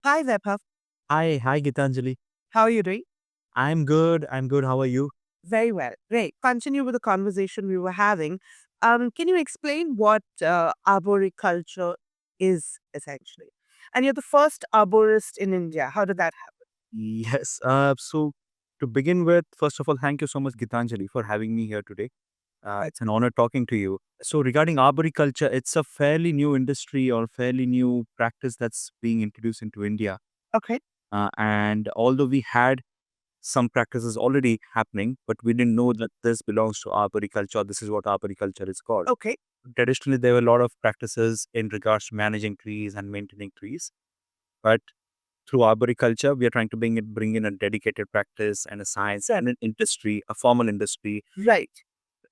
Hi, Vaibhav. Hi, Gitanjali. How are you doing? I'm good. I'm good. How are you? Very well. Great. Continue with the conversation we were having. Can you explain what arboriculture is essentially? And you're the first arborist in India. How did that happen? Yes. So to begin with, first of all, thank you so much, Gitanjali, for having me here today. It's an honor talking to you. So regarding arboriculture, it's a fairly new industry or fairly new practice that's being introduced into India. Okay. And although we had some practices already happening, but we didn't know that this belongs to arboriculture. This is what arboriculture is called. Okay. Traditionally, there were a lot of practices in regards to managing trees and maintaining trees. But through arboriculture, we are trying to bring in a dedicated practice and a science and an industry, a formal industry, Right.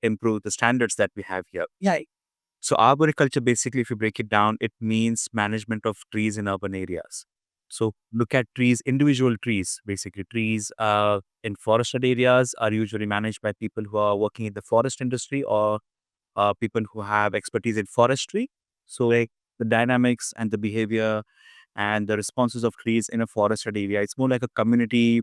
improve the standards that we have here. Right. So arboriculture, basically, if you break it down, it means management of trees in urban areas. So look at trees, individual trees, basically trees in forested areas are usually managed by people who are working in the forest industry or people who have expertise in forestry. So like the dynamics and the behavior and the responses of trees in a forested area. It's more like a community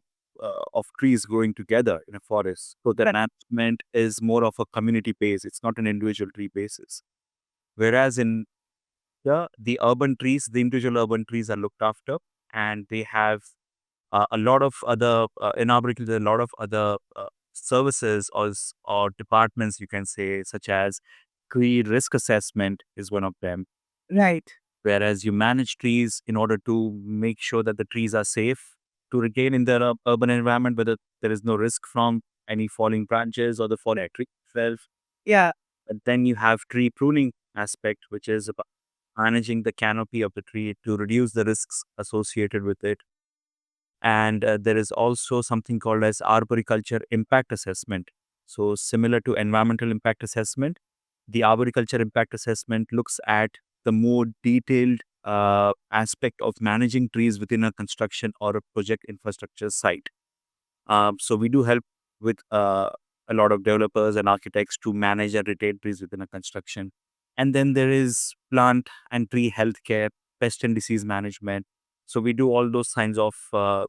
of trees growing together in a forest. So the Right. management is more of a community base. It's not an individual tree basis. Whereas in the urban trees, the individual urban trees are looked after, and they have a lot of other in arboriculture, there are a lot of other services or departments you can say, such as tree risk assessment is one of them, Right. whereas you manage trees in order to make sure that the trees are safe to regain in their urban environment, whether there is no risk from any falling branches or the falling tree itself. Yeah. But then you have tree pruning aspect, which is about managing the canopy of the tree to reduce the risks associated with it. And there is also something called as arboriculture impact assessment. So similar to environmental impact assessment, the arboriculture impact assessment looks at the more detailed aspect of managing trees within a construction or a project infrastructure site. So we do help with a lot of developers and architects to manage and retain trees within a construction. And then there is plant and tree healthcare, pest and disease management. So we do all those kinds of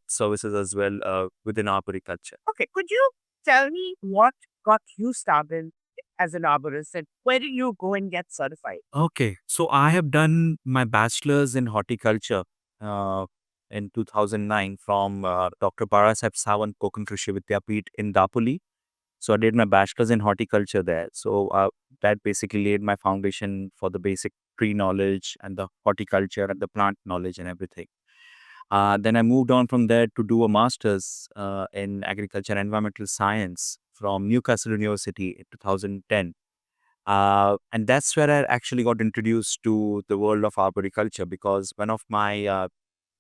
services as well within arboriculture. Okay. Could you tell me what got you started as an arborist and where did you go and get certified? Okay, so I have done my bachelor's in horticulture uh, in 2009 from Dr. Barasaheb Sawant Kokan Krishi Vidyapeeth in Dapoli. So I did my bachelor's in horticulture there. So that basically laid my foundation for the basic tree knowledge and the horticulture and the plant knowledge and everything. Then I moved on from there to do a master's in agriculture and environmental science from Newcastle University in 2010. And that's where I actually got introduced to the world of arboriculture because one of my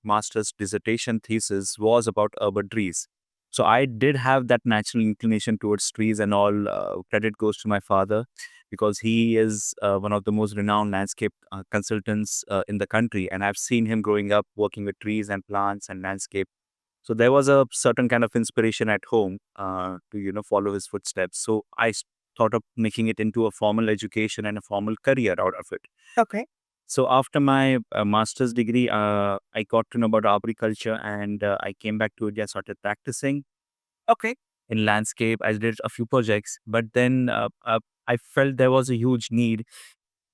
master's dissertation thesis was about urban trees. So I did have that natural inclination towards trees and all. Credit goes to my father because he is one of the most renowned landscape consultants in the country. And I've seen him growing up working with trees and plants and landscape. So there was a certain kind of inspiration at home to, follow his footsteps. So thought of making it into a formal education and a formal career out of it. Okay. So after my master's degree, I got to know about arboriculture and I came back to India, started practicing Okay. in landscape. I did a few projects, but then I felt there was a huge need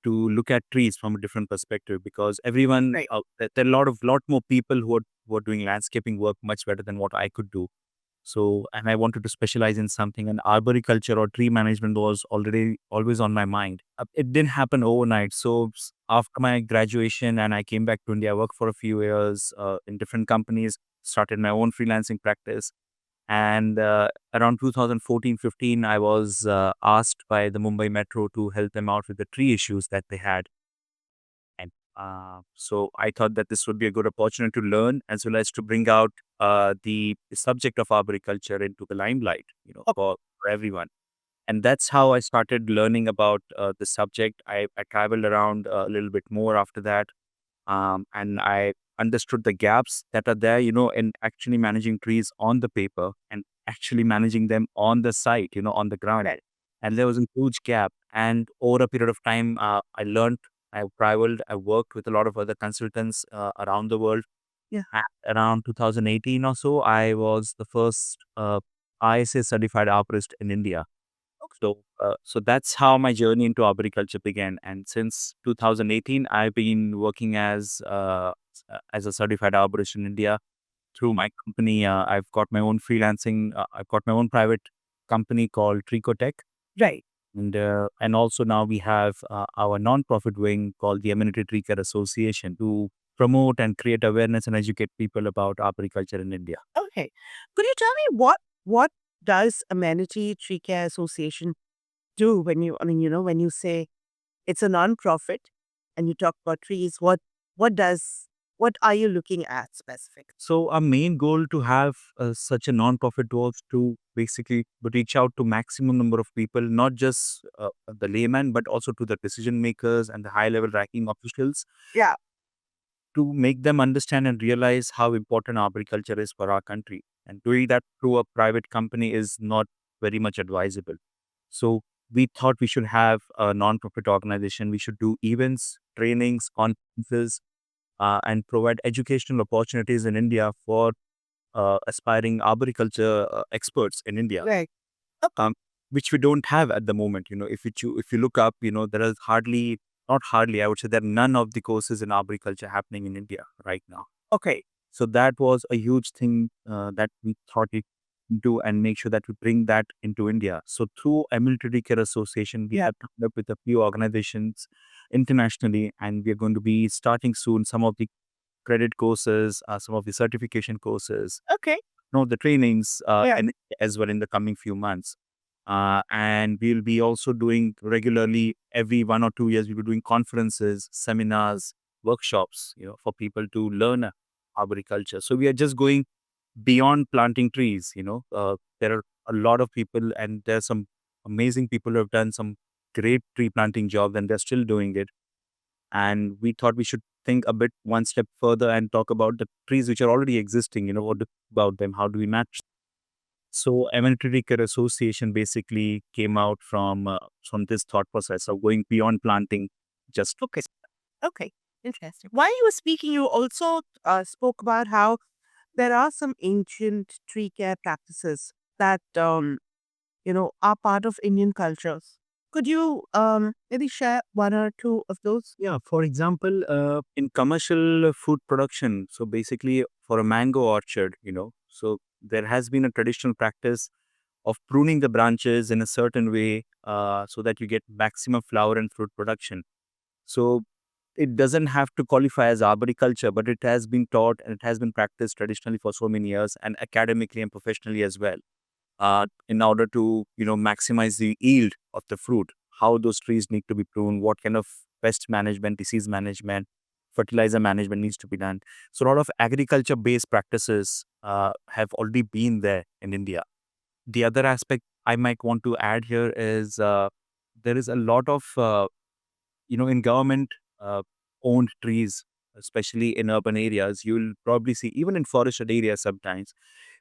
to look at trees from a different perspective because everyone, Right. there are lot more people who are doing landscaping work much better than what I could do. So, and I wanted to specialize in something, and arboriculture or tree management was already always on my mind. It didn't happen overnight. So, after my graduation, and I came back to India, I worked for a few years in different companies, started my own freelancing practice. And around 2014-15, I was asked by the Mumbai Metro to help them out with the tree issues that they had. And so I thought that this would be a good opportunity to learn as well as to bring out the subject of arboriculture into the limelight, for everyone. And that's how I started learning about the subject. I traveled around a little bit more after that, and I understood the gaps that are there, in actually managing trees on the paper and actually managing them on the site, on the ground. Right. And there was a huge gap. And over a period of time, I learned, I traveled, I worked with a lot of other consultants around the world. Yeah. Around 2018 or so, I was the first ISA certified arborist in India. So that's how my journey into arboriculture began. And since 2018, I've been working as a certified arborist in India through my company. I've got my own freelancing. I've got my own private company called Tricotech. Right. And also now we have our non-profit wing called the Amenity Tree Care Association to promote and create awareness and educate people about arboriculture in India. Okay. Could you tell me what does Amenity Tree Care Association do when you, I mean, when you say it's a non-profit and you talk about trees, what does, what are you looking at specific? So our main goal to have such a non-profit was to basically reach out to maximum number of people, not just the layman, but also to the decision makers and the high-level ranking officials, Yeah. to make them understand and realize how important arboriculture is for our country. And doing that through a private company is not very much advisable. So we thought we should have a non-profit organization. We should do events, trainings, conferences, and provide educational opportunities in India for aspiring arboriculture experts in India, Right. Okay. um, which we don't have at the moment. If you look up, there is hardly, not hardly, I would say there are none of the courses in arboriculture happening in India right now. Okay. So that was a huge thing that we thought we do and make sure that we bring that into India. So through Amenity Tree Care Association, we Yeah. have teamed up with a few organizations internationally, and we are going to be starting soon some of the credit courses, some of the certification courses, Okay. no, the trainings, Yeah. and as well in the coming few months. And we'll be also doing regularly every 1 or 2 years. We'll be doing conferences, seminars, workshops, for people to learn arboriculture. So we are just going beyond planting trees. There are a lot of people, and there's some amazing people who have done some great tree planting job, and they're still doing it. And we thought we should think a bit one step further and talk about the trees which are already existing. What about them? How do we match? So Amenity Care Association basically came out from this thought process of going beyond planting. Just Okay. Okay. Interesting. While you were speaking, you also spoke about how there are some ancient tree care practices that are part of Indian cultures. Could you maybe share one or two of those? Yeah, for example, in commercial food production, so basically for a mango orchard, so there has been a traditional practice of pruning the branches in a certain way so that you get maximum flower and fruit production. So it doesn't have to qualify as arboriculture, but it has been taught and it has been practiced traditionally for so many years and academically and professionally as well. In order to maximize the yield of the fruit, how those trees need to be pruned, what kind of pest management, disease management, fertilizer management needs to be done. So a lot of agriculture based practices have already been there in India. The other aspect I might want to add here is there is a lot of in government uh, owned trees, especially in urban areas. You'll probably see, even in forested areas sometimes,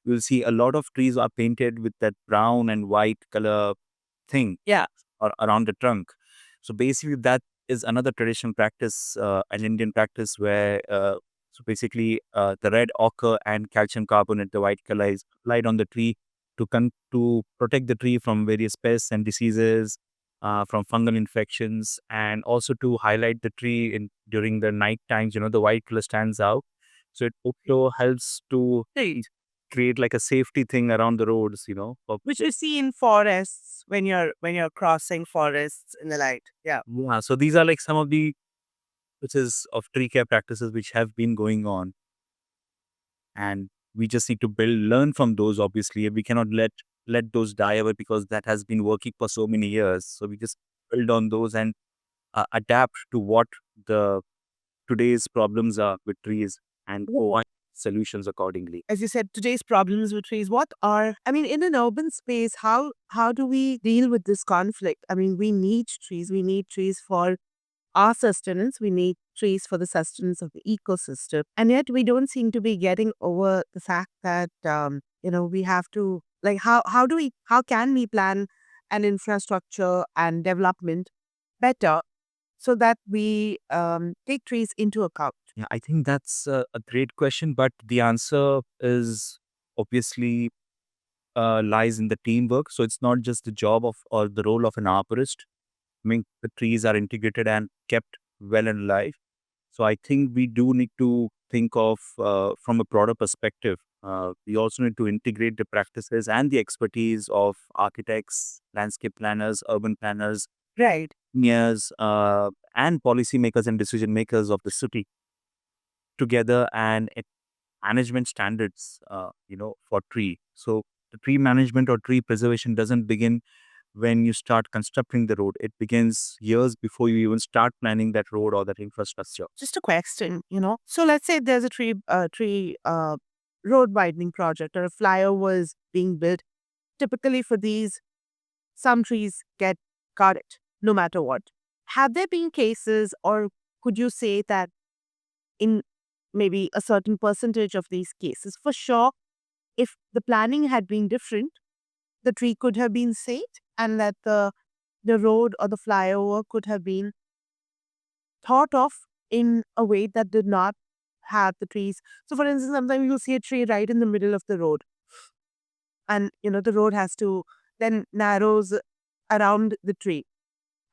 you'll see a lot of trees are painted with that brown and white color thing, Yeah. or around the trunk. So basically, that is another traditional practice, an Indian practice where so basically the red ochre and calcium carbonate, the white color, is applied on the tree to protect the tree from various pests and diseases, from fungal infections, and also to highlight the tree in during the night times. The white color stands out, so it also helps to Right. create like a safety thing around the roads. Which you see in forests when you're crossing forests in the light. Yeah. Yeah, so these are like some of the which is of tree care practices which have been going on, and we just need to learn from those. Obviously, we cannot let those die away because that has been working for so many years. So we just build on those and adapt to what the today's problems are with trees and find solutions accordingly. As you said, today's problems with trees, what are, I mean, in an urban space, how do we deal with this conflict? I mean, we need trees. We need trees for our sustenance. We need trees for the sustenance of the ecosystem. And yet we don't seem to be getting over the fact that, we have to, like, how can we plan an infrastructure and development better so that we take trees into account? Yeah, I think that's a great question, but the answer is obviously lies in the teamwork. So it's not just the job of or the role of an arborist. I mean, the trees are integrated and kept well and alive. So I think we do need to think of from a broader perspective. We also need to integrate the practices and the expertise of architects, landscape planners, urban planners, Right. engineers, and policymakers and decision makers of the city together and management standards, for tree. So the tree management or tree preservation doesn't begin when you start constructing the road. It begins years before you even start planning that road or that infrastructure. Just a question, So let's say there's a tree road widening project or a flyover is being built. Typically for these, some trees get cut no matter what. Have there been cases, or could you say that in maybe a certain percentage of these cases, for sure, if the planning had been different, the tree could have been saved and that the road or the flyover could have been thought of in a way that did not have the trees. So, for instance, sometimes you'll see a tree right in the middle of the road, and the road has to then narrows around the tree.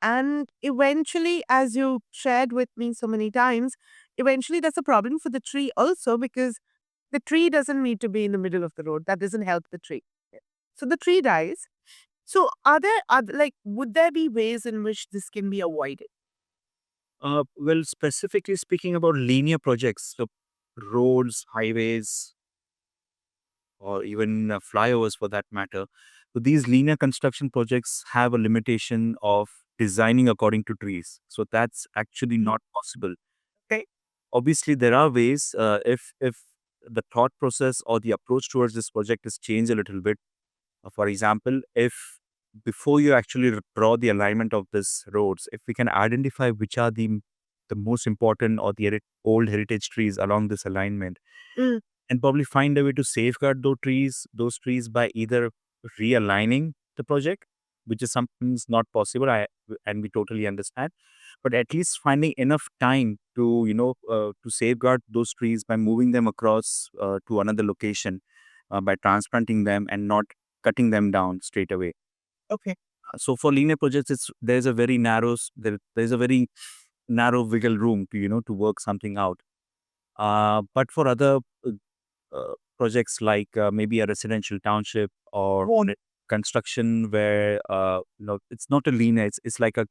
And eventually, as you shared with me so many times, eventually that's a problem for the tree also because the tree doesn't need to be in the middle of the road. That doesn't help the tree. So the tree dies. So are there other, like, would there be ways in which this can be avoided? Well, specifically speaking about linear projects, so roads, highways, or even flyovers for that matter. So these linear construction projects have a limitation of designing according to trees. So that's actually not possible. Okay. Obviously, there are ways if the thought process or the approach towards this project is changed a little bit. For example, if before you actually draw the alignment of these roads, if we can identify which are the most important or the old heritage trees along this alignment, Mm, and probably find a way to safeguard those trees by either realigning the project, which is something's not possible. And we totally understand, but at least finding enough time to to safeguard those trees by moving them across to another location, by transplanting them and not cutting them down straight away. okay. So for linear projects, there's a very narrow wiggle room to to work something out. But for other projects like maybe a residential township or construction where it's not a linear, it's like a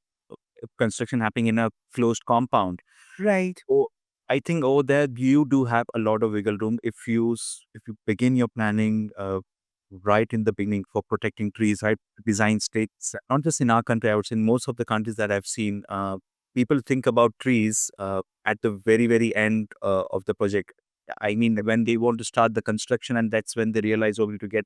construction happening in a closed compound. Right. Oh, I think over there you do have a lot of wiggle room if if you begin your planning right in the beginning for protecting trees, right? Design states, not just in our country, I would say in most of the countries that I've seen, people think about trees at the very end of the project. I mean, when they want to start the construction, and that's when they realize, oh, we need to get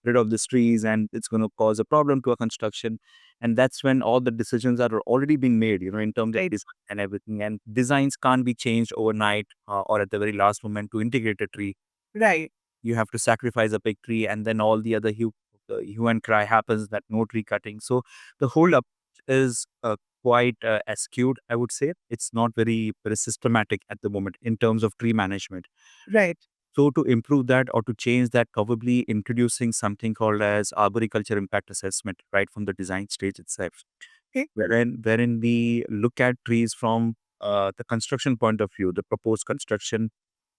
rid of these trees and it's going to cause a problem to a construction. And that's when all the decisions are already being made, in terms of Right. design and everything. And designs can't be changed overnight or at the very last moment to integrate a tree. Right. You have to sacrifice a big tree, and then all the other hue and cry happens that no tree cutting. So the whole up is quite skewed, I would say. It's not very systematic at the moment in terms of tree management. Right. So to improve that or to change that, probably introducing something called as arboriculture impact assessment right from the design stage itself, Okay. wherein we look at trees from the construction point of view, the proposed construction,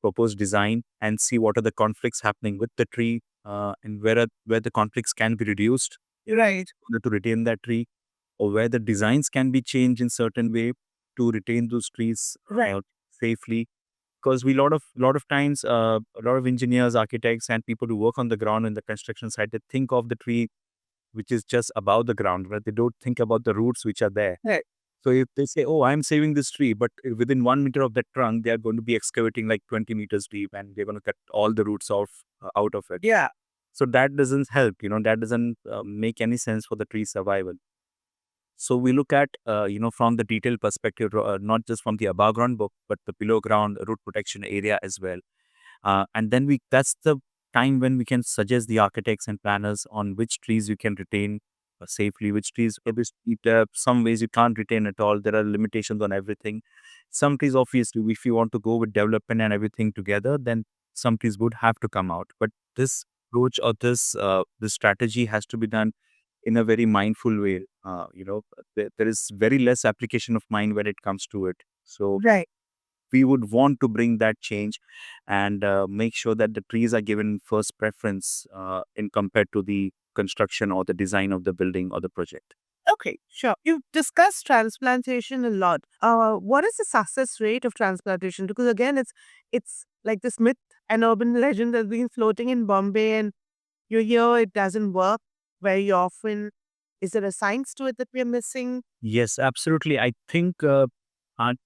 proposed design, and see what are the conflicts happening with the tree, and where the conflicts can be reduced Right. in order to retain that tree, or where the designs can be changed in certain way to retain those trees Right. safely. Because we lot of times a lot of engineers, architects, and people who work on the ground in the construction site, they think of the tree which is just above the ground, but they don't think about the roots which are there. Right. So if they say, oh, I'm saving this tree, but within 1 meter of that trunk, they are going to be excavating like 20 meters deep, and they're going to cut all the roots off out of it. Yeah. So that doesn't help, that doesn't make any sense for the tree survival. So we look at, from the detailed perspective, not just from the above ground, but the below ground root protection area as well. And then that's the time when we can suggest the architects and planners on which trees you can retain safely, which trees, obviously, some ways you can't retain at all. There are limitations on everything. Some trees, obviously, if you want to go with development and everything together, then some trees would have to come out. But this approach or this strategy has to be done in a very mindful way. There is very less application of mind when it comes to it. So Right. we would want to bring that change and make sure that the trees are given first preference in compared to the construction or the design of the building or the project. Okay, sure. You've discussed transplantation a lot. What is the success rate of transplantation? Because again, it's like this myth and urban legend that's been floating in Bombay, and you hear it doesn't work very often. Is there a science to it that we're missing? Yes, absolutely. I think art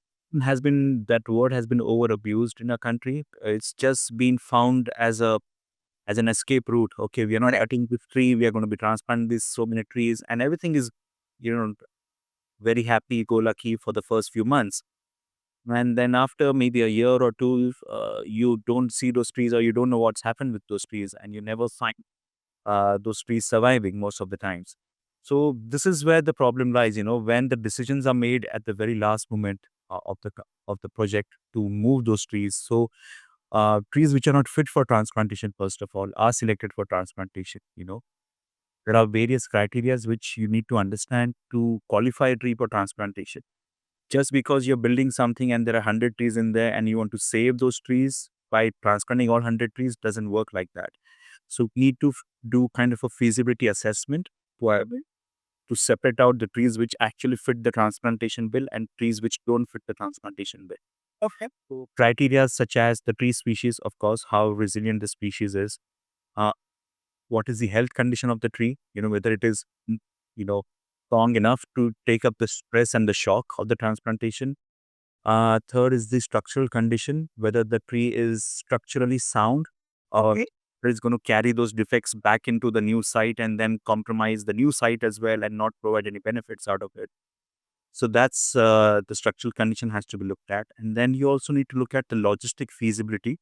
has been that word has been over abused in our country. It's just been found as an escape route. Okay, we are not cutting this tree. We are going to be transplanting these so many trees, and everything is, you know, very happy go lucky for the first few months. And then after maybe a year or two, you don't see those trees or you don't know what's happened with those trees, and you never find those trees surviving most of the times. So this is where the problem lies. When the decisions are made at the very last moment of the project to move those trees. So trees which are not fit for transplantation, first of all, are selected for transplantation. There are various criteria which you need to understand to qualify a tree for transplantation. Just because you're building something and there are 100 trees in there and you want to save those trees by transplanting all 100 trees doesn't work like that. So we need to do kind of a feasibility assessment to to separate out the trees which actually fit the transplantation bill and trees which don't fit the transplantation bill. Okay. So criteria such as the tree species, of course, how resilient the species is, uh, what is the health condition of the tree, whether it is, you know, strong enough to take up the stress and the shock of the transplantation. Third is the structural condition, whether the tree is structurally sound or Okay. it's going to carry those defects back into the new site and then compromise the new site as well and not provide any benefits out of it. So that's the structural condition has to be looked at. And then you also need to look at the logistic feasibility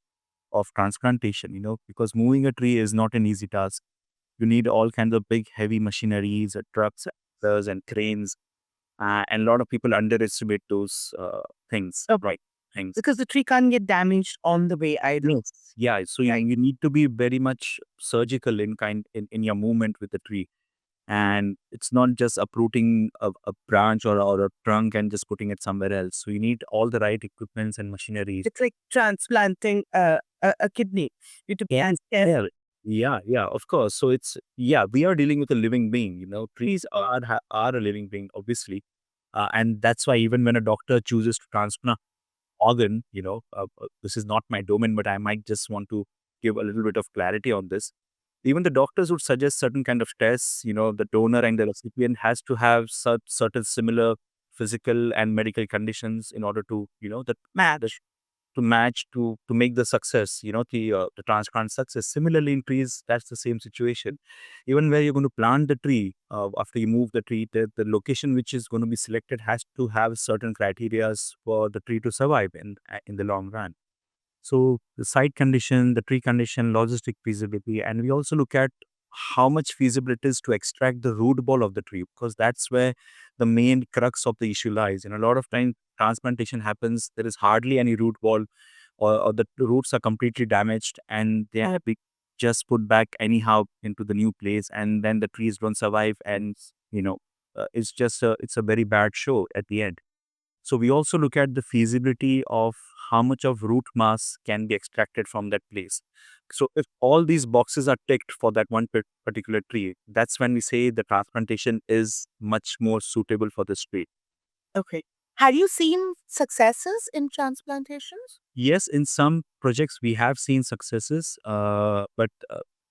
of transplantation, because moving a tree is not an easy task. You need all kinds of big, heavy machineries, trucks, tractors, and cranes. And a lot of people underestimate those things, Okay. right? Things. Because the tree can't get damaged on the way either. Yes. Yeah. So Right. you need to be very much surgical in your movement with the tree. And it's not just uprooting a branch or a trunk and just putting it somewhere else. So you need all the right equipments and machineries. It's like transplanting a kidney. You have to be as Yeah. careful. Yeah, of course. So we are dealing with a living being. Trees are a living being, obviously, and that's why even when a doctor chooses to transplant organ, this is not my domain, but I might just want to give a little bit of clarity on this. Even the doctors would suggest certain kind of tests. The donor and the recipient has to have certain similar physical and medical conditions in order to, Match. to match to make the success, the transplant success. Similarly, in trees, that's the same situation. Even where you're going to plant the tree, after you move the tree, the location which is going to be selected has to have certain criterias for the tree to survive in the long run. So the site condition, the tree condition, logistic feasibility, and we also look at how much feasible it is to extract the root ball of the tree, because that's where the main crux of the issue lies. And a lot of times transplantation happens, there is hardly any root ball, or the roots are completely damaged and they have been just put back anyhow into the new place, and then the trees don't survive, and it's a very bad show at the end. So we also look at the feasibility of how much of root mass can be extracted from that place. So if all these boxes are ticked for that one particular tree, that's when we say the transplantation is much more suitable for this tree. Okay. Have you seen successes in transplantations? Yes, in some projects we have seen successes, but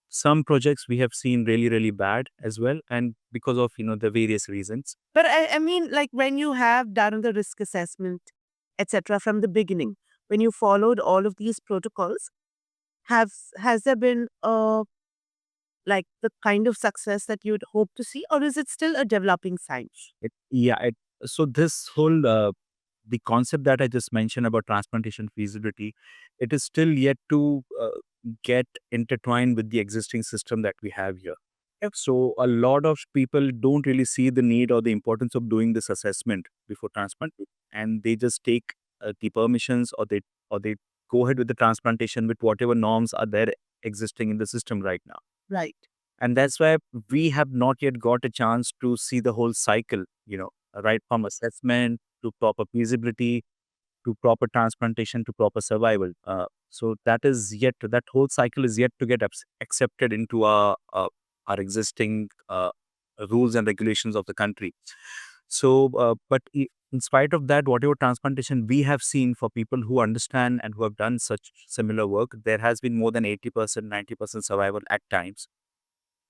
some projects we have seen really, really bad as well, and because of the various reasons. But I mean, like when you have done the risk assessment, etc., from the beginning, when you followed all of these protocols, have has there been like the kind of success that you'd hope to see, or is it still a developing science? So this whole the concept that I just mentioned about transplantation feasibility, it is still yet to get intertwined with the existing system that we have here. So a lot of people don't really see the need or the importance of doing this assessment before transplant, and they just take the permissions, or they go ahead with the transplantation with whatever norms are there existing in the system right now. Right. And that's why we have not yet got a chance to see the whole cycle, right from assessment to proper feasibility to proper transplantation to proper survival. So that whole cycle is yet to get accepted into our existing rules and regulations of the country. So, in spite of that, whatever transplantation we have seen for people who understand and who have done such similar work, there has been more than 80%, 90% survival at times.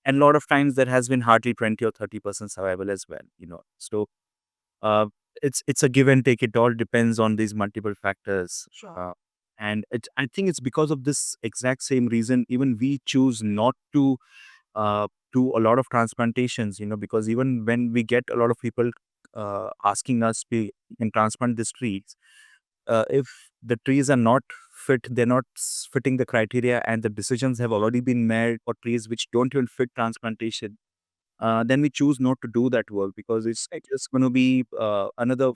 And a lot of times there has been hardly 20 or 30% survival as well, So, uh, it's a give and take. It all depends on these multiple factors. Sure. And I think it's because of this exact same reason, even we choose not to do a lot of transplantations, because even when we get a lot of people asking us, we can transplant these trees. If the trees are not fit, they're not fitting the criteria, and the decisions have already been made for trees which don't even fit transplantation, then we choose not to do that work because it's just going to be another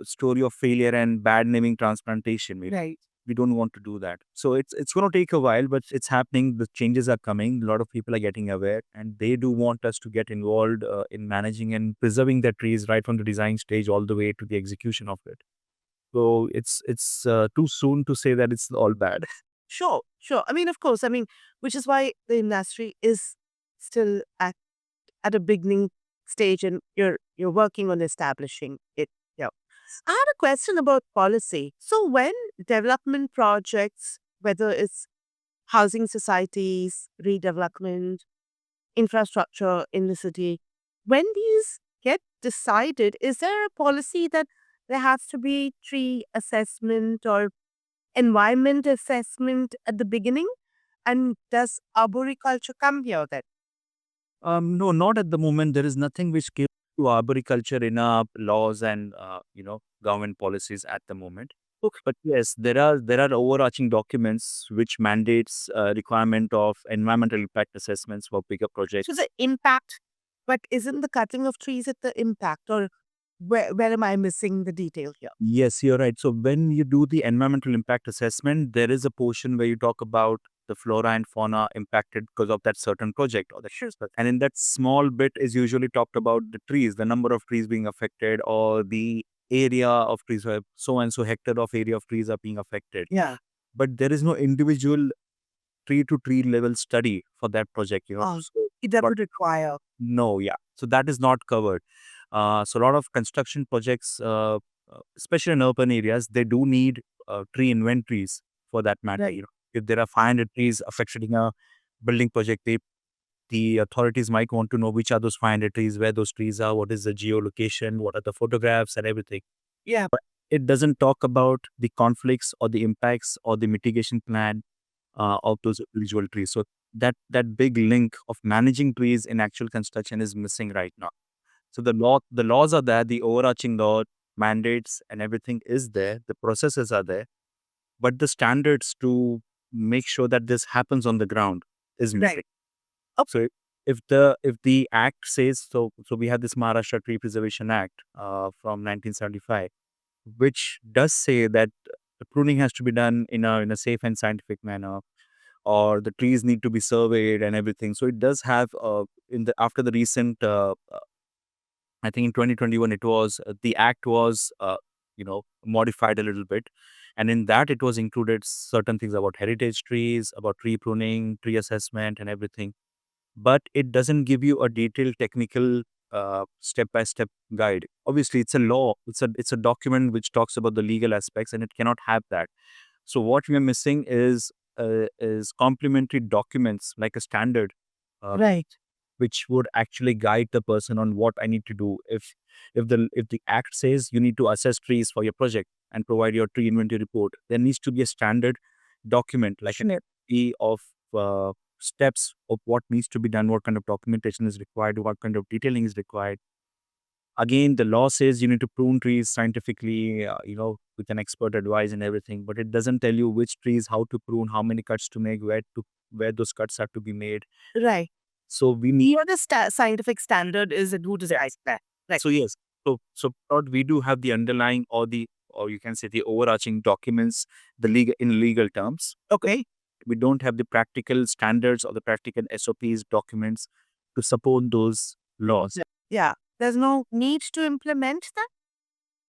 story of failure and bad naming transplantation. Right. We don't want to do that. So it's going to take a while, but it's happening. The changes are coming. A lot of people are getting aware, and they do want us to get involved in managing and preserving their trees right from the design stage all the way to the execution of it. So it's too soon to say that it's all bad. Sure, sure. I mean, of course, I mean, which is why the industry is still at a beginning stage and you're working on establishing it. Yeah. I had a question about policy. So when development projects, whether it's housing societies, redevelopment, infrastructure in the city, when these get decided, is there a policy that there has to be tree assessment or environment assessment at the beginning? And does arboriculture come here then? No, not at the moment. There is nothing which gives to arboriculture in our laws and government policies at the moment. Okay. But yes, there are overarching documents which mandates requirement of environmental impact assessments for bigger So projects. the impact, but isn't the cutting of trees at the impact, or where am I missing the detail here? Yes, you're right. So when you do the environmental impact assessment, there is a portion where you talk about the flora and fauna impacted because of that certain project or the Sure. and in that small bit is usually talked about the trees, the number of trees being affected or the area of trees, so and so hectare of area of trees are being affected. Yeah. But there is no individual tree to tree level study for that project, So, That but would require. no, yeah. So that is not covered. So a lot of construction projects, especially in urban areas, they do need tree inventories for that matter. Right. If there are 500 trees affected in a building project, the authorities might want to know which are those 500 trees, where those trees are, what is the geolocation, what are the photographs and everything. Yeah. It doesn't talk about the conflicts or the impacts or the mitigation plan of those individual trees. So that big link of managing trees in actual construction is missing right now. So the laws are there, the overarching law mandates and everything is there, the processes are there, but the standards to make sure that this happens on the ground is Right. missing. So if the act says so we have this Maharashtra Tree Preservation Act from 1975, which does say that the pruning has to be done in a safe and scientific manner, or the trees need to be surveyed and everything. So it does have in the after the recent I think in 2021 it was the act was modified a little bit, and in that it was included certain things about heritage trees, about tree pruning, tree assessment, and everything. But it doesn't give you a detailed technical step by step guide. Obviously, it's a law. It's a document which talks about the legal aspects, and it cannot have that. So what we are missing is complementary documents like a standard. Right. Which would actually guide the person on what I need to do. If the act says you need to assess trees for your project and provide your tree inventory report, there needs to be a standard document like an Sure. SOP of steps of what needs to be done, what kind of documentation is required, what kind of detailing is required. Again, the law says you need to prune trees scientifically, with an expert advice and everything, but it doesn't tell you which trees, how to prune, how many cuts to make, where those cuts have to be made. Right. So we need. What the scientific standard is and who decides that? Right. So yes, Todd, we do have the underlying or you can say the overarching documents, the legal in legal terms. Okay. We don't have the practical standards or the practical SOPs documents to support those laws. Yeah. There's no need to implement that,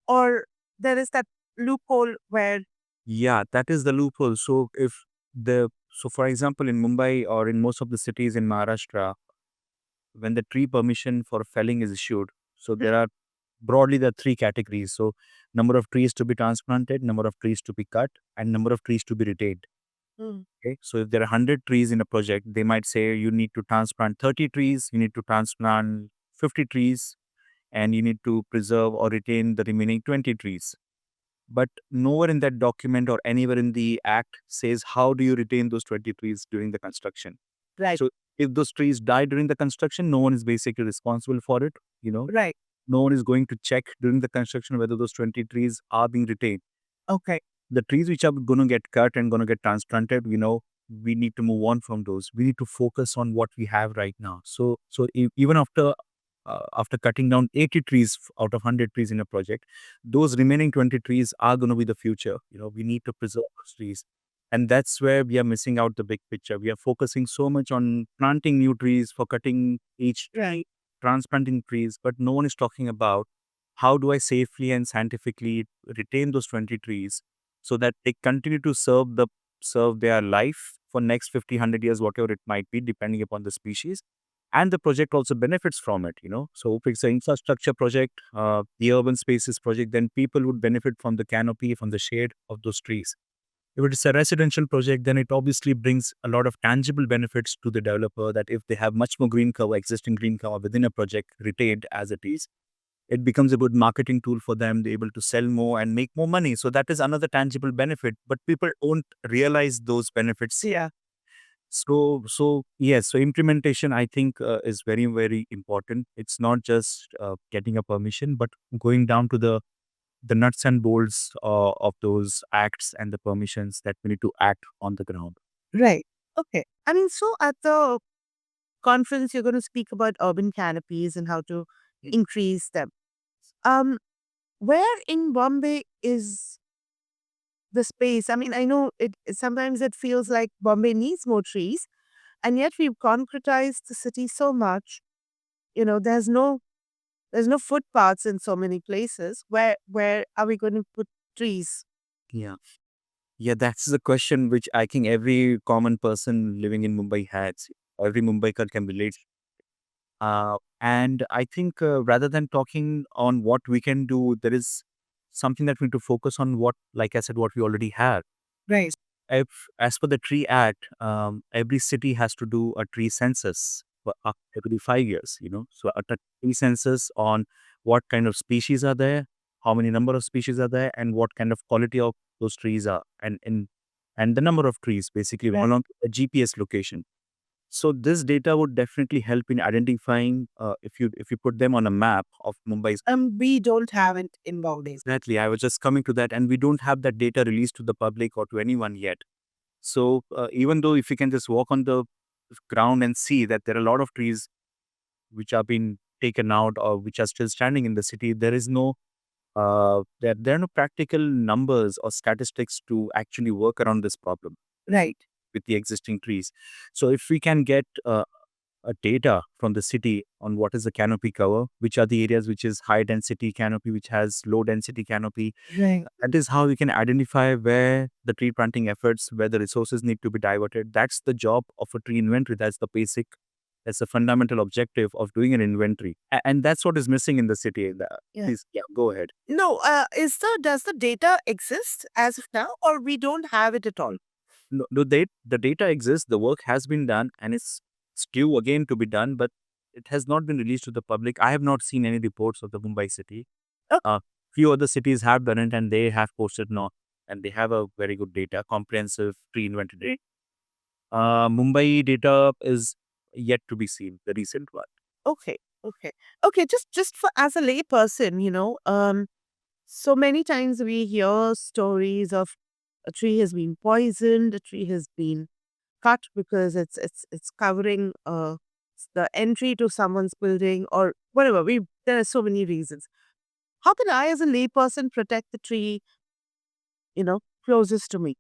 or there is that loophole where. Yeah, that is the loophole. So for example, in Mumbai or in most of the cities in Maharashtra, when the tree permission for felling is issued, so there are broadly the three categories. So number of trees to be transplanted, number of trees to be cut, and number of trees to be retained. Mm. Okay. So if there are 100 trees in a project, they might say you need to transplant 30 trees, you need to transplant 50 trees, and you need to preserve or retain the remaining 20 trees. But nowhere in that document or anywhere in the act says how do you retain those 20 trees during the construction. Right. So if those trees die during the construction, no one is basically responsible for it. Right. No one is going to check during the construction whether those 20 trees are being retained. Okay. The trees which are going to get cut and going to get transplanted, we need to move on from those. We need to focus on what we have right now. Even after cutting down 80 trees out of 100 trees in a project, those remaining 20 trees are going to be the future. We need to preserve those trees. And that's where we are missing out the big picture. We are focusing so much on planting new trees, for cutting each Right. transplanting trees, but no one is talking about how do I safely and scientifically retain those 20 trees so that they continue to serve their life for next 50, 100 years, whatever it might be, depending upon the species. And the project also benefits from it. So if it's an infrastructure project, the urban spaces project, then people would benefit from the canopy, from the shade of those trees. If it is a residential project, then it obviously brings a lot of tangible benefits to the developer, that if they have much more green cover, existing green cover within a project retained as it is, it becomes a good marketing tool for them. They're able to sell more and make more money. So that is another tangible benefit, but people don't realize those benefits. Yeah. So yes, so implementation, I think, is very, very important. It's not just getting a permission, but going down to the nuts and bolts of those acts and the permissions that we need to act on the ground. Right. Okay. I mean, so at the conference, you're going to speak about urban canopies and how to increase them. Um, where in Bombay is the space? I mean, I know sometimes it feels like Bombay needs more trees, and yet we've concretized the city so much. There's no footpaths in so many places. Where are we going to put trees? Yeah. Yeah, that's the question which I think every common person living in Mumbai has. Every Mumbaiker can relate. And I think, rather than talking on what we can do, there is something that we need to focus on what, like I said, what we already have. Right. If, as per the Tree Act, every city has to do a tree census every 5 years. So a tree census on what kind of species are there, how many number of species are there, and what kind of quality of those trees are, and the number of trees basically Right. along a GPS location. So this data would definitely help in identifying, if you put them on a map of Mumbai. We don't have it in Bombay. Exactly, I was just coming to that, and we don't have that data released to the public or to anyone yet. So even though if you can just walk on the ground and see that there are a lot of trees which are being taken out or which are still standing in the city, there is no there are no practical numbers or statistics to actually work around this problem Right. with the existing trees. So if we can get a data from the city on what is the canopy cover, which are the areas which is high density canopy, which has low density canopy, Right. that is how we can identify where the tree planting efforts, where the resources need to be diverted. That's the job of a tree inventory. That's the fundamental objective of doing an inventory. And that's what is missing in the city. Yeah. Please, yeah, go ahead. No, does the data exist as of now, or we don't have it at all? No, the data exists, the work has been done, and it's due again to be done, but it has not been released to the public. I have not seen any reports of the Mumbai city. Oh, Few other cities have done it, and they have posted now, and they have a very good data, comprehensive tree inventory. Mumbai data is yet to be seen, the recent one. okay, okay, okay. Just for as a lay person, so many times we hear stories of a tree has been poisoned, a tree has been cut because it's covering the entry to someone's building or whatever. There are so many reasons. How can I, as a layperson, protect the tree, closest to me?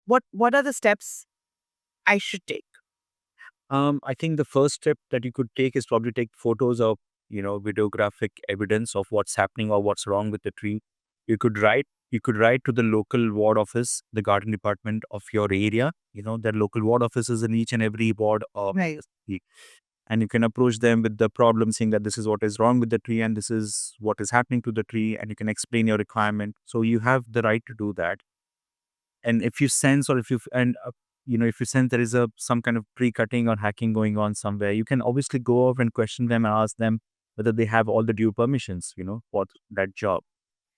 What are the steps I should take? I think the first step that you could take is probably take photos of, videographic evidence of what's happening or what's wrong with the tree. You could write to the local ward office, the garden department of your area. There are local ward offices in each and every ward of Right. the city. And you can approach them with the problem, saying that this is what is wrong with the tree and this is what is happening to the tree, and you can explain your requirement. So you have the right to do that. And if you sense, or if you and if you sense there is some kind of tree cutting or hacking going on somewhere, you can obviously go over and question them and ask them whether they have all the due permissions, for that job.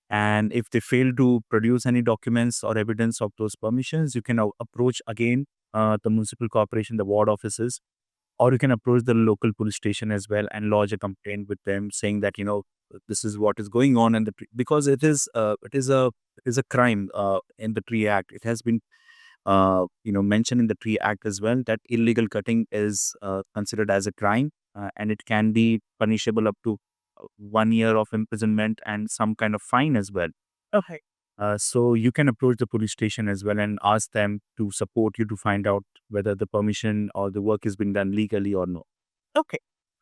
And if they fail to produce any documents or evidence of those permissions, you can approach again the municipal corporation, the ward offices, or you can approach the local police station as well and lodge a complaint with them, saying that this is what is going on, and because it is a crime in the Tree Act. It has been mentioned in the Tree Act as well, that illegal cutting is considered as a crime, and it can be punishable up to 1 year of imprisonment and some kind of fine as well. Okay. So you can approach the police station as well and ask them to support you to find out whether the permission or the work is being done legally or no. Okay.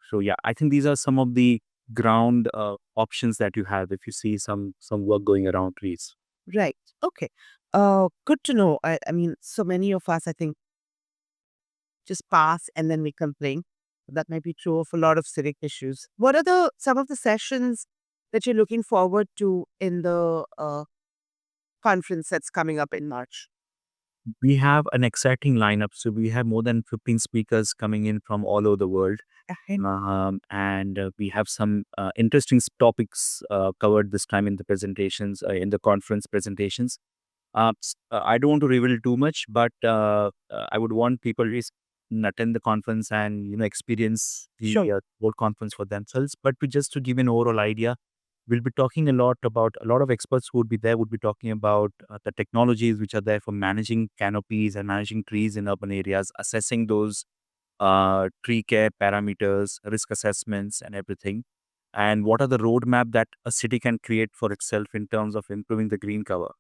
So yeah, I think these are some of the ground options that you have if you see some work going around trees. Right. Okay. Good to know. I mean, so many of us, I think, just pass and then we complain. That might be true of a lot of civic issues. What are some of the sessions that you're looking forward to in the conference that's coming up in March? We have an exciting lineup. So we have more than 15 speakers coming in from all over the world. Okay. And we have some interesting topics covered this time in the presentations, in the conference presentations. I don't want to reveal too much, but I would want people to attend the conference and experience the Sure. whole conference for themselves. But just to give an overall idea, we'll be talking a lot of experts who would be there would be talking about the technologies which are there for managing canopies and managing trees in urban areas, assessing those tree care parameters, risk assessments, and everything. And what are the roadmap that a city can create for itself in terms of improving the green cover.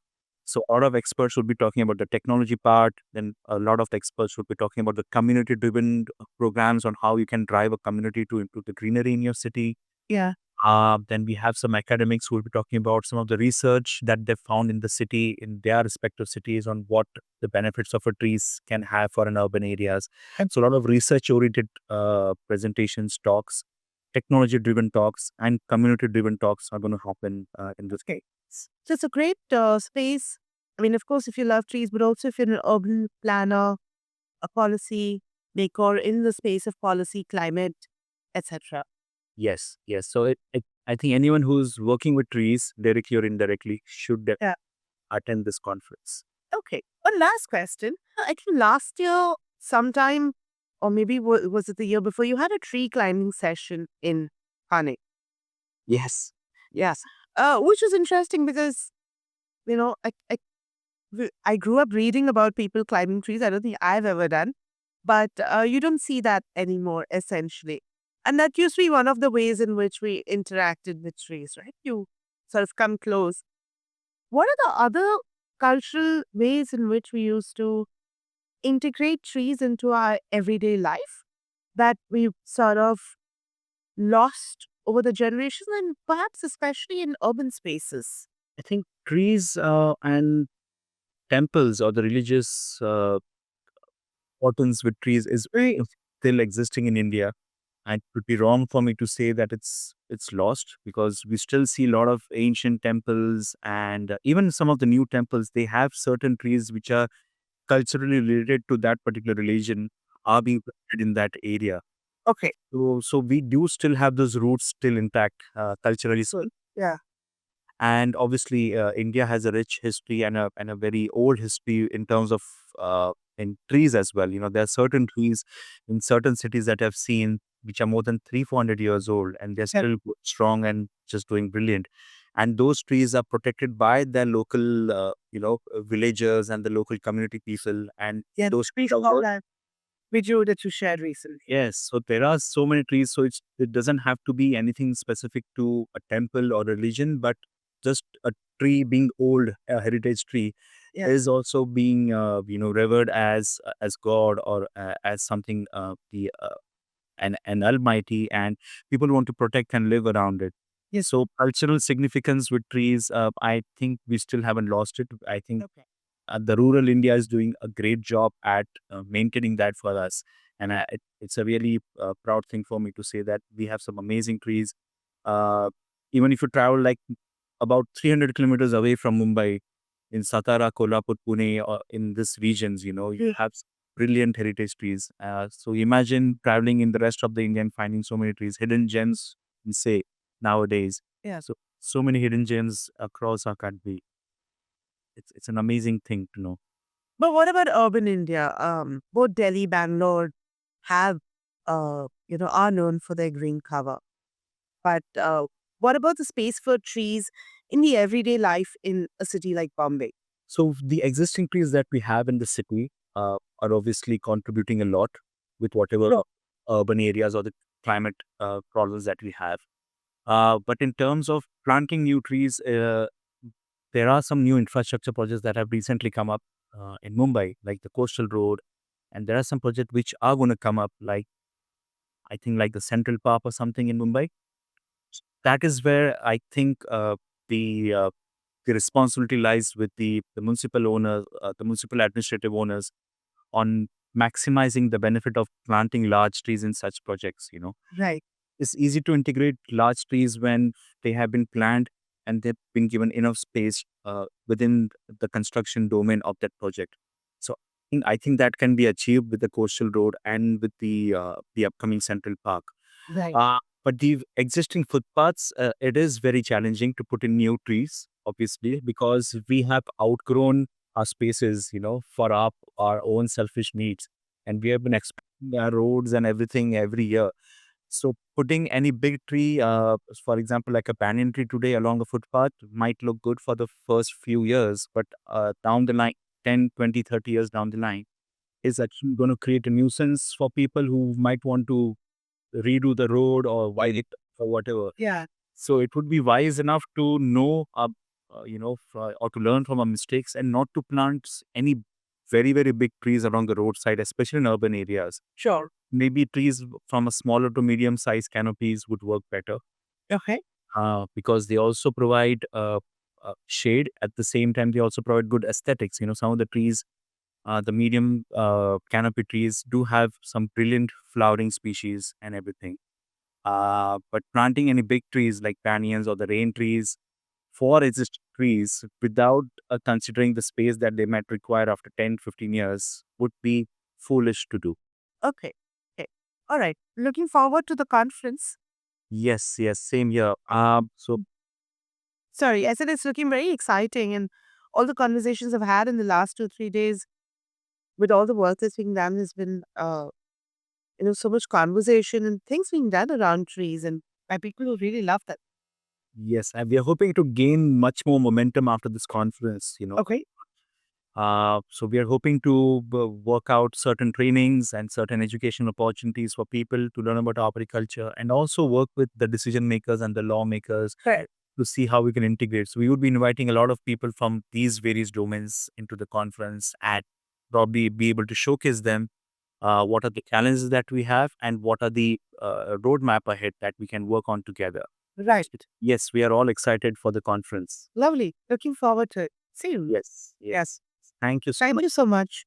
So a lot of experts will be talking about the technology part. Then a lot of the experts will be talking about the community-driven programs on how you can drive a community to improve the greenery in your city. Yeah. Then we have some academics who will be talking about some of the research that they found in the city, in their respective cities, on what the benefits of a trees can have for an urban areas. And so a lot of research-oriented presentations, talks, technology-driven talks, and community-driven talks are going to happen in this case. So it's a great space. I mean, of course, if you love trees, but also if you're an urban planner, a policy maker in the space of policy, climate, etc. Yes, yes. So I think anyone who's working with trees, directly or indirectly, should Yeah. attend this conference. Okay. One last question. I think last year, sometime, or maybe was it the year before, you had a tree climbing session in Pune. Yes. Yes. Which was interesting because, you know, I grew up reading about people climbing trees. I don't think I've ever done, but you don't see that anymore, essentially. And that used to be one of the ways in which we interacted with trees, right? You sort of come close. What are the other cultural ways in which we used to integrate trees into our everyday life that we've sort of lost over the generations and perhaps especially in urban spaces? I think trees and temples or the religious importance with trees is still existing in India. And it would be wrong for me to say that it's lost, because we still see a lot of ancient temples, and even some of the new temples, they have certain trees which are culturally related to that particular religion are being planted in that area. Okay. So we do still have those roots still intact culturally. So Yeah. and obviously India has a rich history and a very old history in terms of in trees as well. There are certain trees in certain cities that I've seen which are more than 300-400 years old, and they're Yeah. still strong and just doing brilliant. And those trees are protected by the local villagers and the local community people, and Yeah. those Trees trees are call that. video that you shared recently. Yes, so there are so many trees, so it doesn't have to be anything specific to a temple or religion, but just a tree being old, a heritage tree, Yeah. is also being revered as God or as something an almighty, and people want to protect and live around it. Yes. So cultural significance with trees, I think we still haven't lost it. I think Okay. the rural India is doing a great job at maintaining that for us. And it's a really proud thing for me to say that we have some amazing trees. Uh, Even if you travel like about 300 kilometers away from Mumbai, in Satara, Kolhapur, Pune, or in these regions, you have brilliant heritage trees. So imagine traveling in the rest of the India and finding so many trees, hidden gems, we say nowadays. Yeah. So many hidden gems across our country. It's an amazing thing to know. But what about urban India? Both Delhi, Bangalore have, are known for their green cover. But what about the space for trees in the everyday life in a city like Bombay? So the existing trees that we have in the city are obviously contributing a lot with whatever urban areas or the climate problems that we have. But in terms of planting new trees, there are some new infrastructure projects that have recently come up in Mumbai, like the Coastal Road, and there are some projects which are going to come up, like I think like the Central Park or something in Mumbai. That is where I think the uh, the responsibility lies with the municipal owners, the municipal administrative owners, on maximizing the benefit of planting large trees in such projects. Right. It's easy to integrate large trees when they have been planned and they've been given enough space within the construction domain of that project. So I think that can be achieved with the coastal road and with the upcoming Central Park. Right. But the existing footpaths, it is very challenging to put in new trees, obviously, because we have outgrown our spaces, for our own selfish needs, and we have been expanding our roads and everything every year. So putting any big tree, for example, like a banyan tree today along a footpath might look good for the first few years, but down the line, 10, 20, 30 years down the line, is actually going to create a nuisance for people who might want to redo the road or widen it or whatever. Yeah. So it would be wise enough to know, or to learn from our mistakes and not to plant any very, very big trees along the roadside, especially in urban areas. Sure. Maybe trees from a smaller to medium sized canopies would work better Okay. because they also provide shade. At the same time, they also provide good aesthetics. Some of the trees, the medium canopy trees, do have some brilliant flowering species and everything. But planting any big trees like banyans or the rain trees for existing trees without considering the space that they might require after 10, 15 years would be foolish to do. Okay. Okay. All right. Looking forward to the conference. Yes, yes, same here. So Sorry, I said it's looking very exciting, and all the conversations I've had in the last 2, 3 days with all the work that's being done has been, so much conversation and things being done around trees, and by people who really love that. yes, and we are hoping to gain much more momentum after this conference. Okay. So we are hoping to work out certain trainings and certain education opportunities for people to learn about arboriculture and also work with the decision makers and the lawmakers Correct. to see how we can integrate. So we would be inviting a lot of people from these various domains into the conference and probably be able to showcase them what are the challenges that we have and what are the roadmap ahead that we can work on together. Right. Yes, we are all excited for the conference. Lovely. Looking forward to it. See you. Yes, Yes. yes. Thank you so Thank much. you so much.